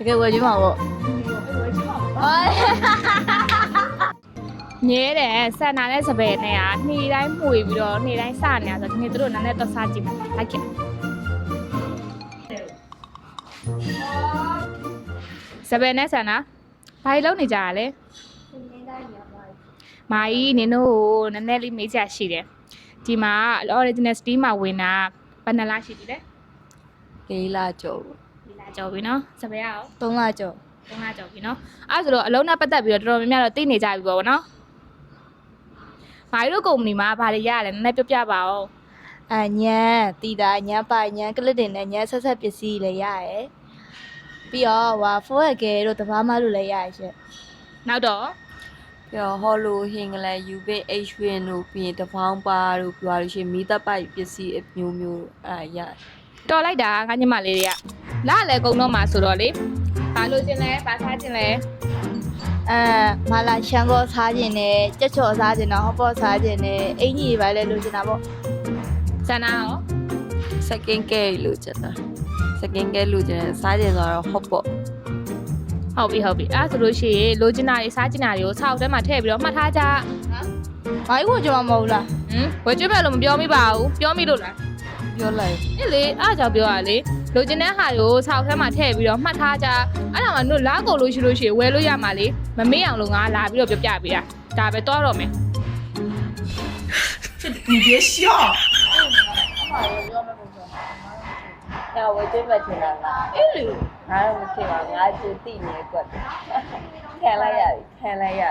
ကယ်ဝယ်ကျွေးမှာပေါ့မြဲတယ်ဆန်နာနဲ့စပယ်နဲ့ကနေ့တိုင်းမှုပြီးတော့နေ့တိုင်းစနေရဆိုဒီနေ့တို့နားနဲ့တော့စားကြည့်မယ်လိုက်ခဲ့စပယ်နဲ့ဆန်နာဘာလို့နေကြရလဲမာကြီးနင်တို့ကိုနည်းနည်းလေးမေးချရှိတယ်ဒီမှာ original steam မှာဝင်တာဘယ်နှလားရှိပြီလဲ 4 လကျော် ဒီလားကြော်ပြီနော်စပယ်ရော 3 လကျော် 3လားကြော်ပြီနော်အဲ့ဆိုတော့အလုံးနဲ့ပတ်သက်ပြီးတော့တော်တော်များများတော့သိနေကြပြီပေါ့နော်မာကြီးတို့ကုမ္ပဏီမှာဘာတွေရရလဲနည်းနည်းပြောပြပါဦး ညမ်းတီတာညမ်းပိုင်ညမ်းကလစ်တင်နဲ့ညမ်းဆက်ဆက်ပစ္စည်းလည်းရရယ်ပြီးတော့4 ကယ်တို့တဘာမှလို့လည်းရရရှင့် နောက်တော့ ပြီးတော့ဟောလိုဟင်္ဂလဲယူဘေး H win တို့ပြီးရင်တပေါင်းပါတို့ပြောလို့ရှိရင်မီးတပ်ပိုက်ပစ္စည်းအမျိုးမျိုးအဲ့ရ တော်လိုက်တာငါညီမလေးတွေကလာလဲကုံတော့မှာဆိုတော့လေဘာလို့ခြင်းလဲဘာစားခြင်းလဲ မာလာရှန်ကောစားခြင်းနဲ့ကြက်ချော်စားခြင်းတော့ဟောပေါ့စားခြင်းနဲ့အင်ကြီးပဲလဲလိုချင်တာပေါ့ ဆန္ဒရော second care လိုချင်တာ second care လိုချင်တယ်စားခြင်းဆိုတော့ဟောပေါ့ ဟုတ်ပြီအဲ့ဆိုလို့ရှိရင်လိုချင်တာတွေစားချင်တာတွေကိုဆောက်ထဲမှာထည့်ပြီးတော့မှတ်ထားကြ ဘာလို့ကြောင်မဟုတ်လား ဝယ်ကျွေးမယ်လို့မပြောမိပါဘူးပြောမိလို့လား ပြောလိုက် အေးလေအားကြောင့်ပြောရလေလိုချင်တဲ့ဟာတွေကိုဆောက်ထဲမှာထည့်ပြီးတော့မှတ်ထားကြအဲ့ဒါမှတို့လားကုန်လို့ရှိလို့ရှိရင်ဝယ်လို့ရမှာလေမမေ့အောင်လို့ငါလာပြီးတော့ပြောပြပေးတာဒါပဲတော့တော့မယ်你别笑。那我这边去了啦。哪有去了？俺就对你过的。看了呀，看了呀。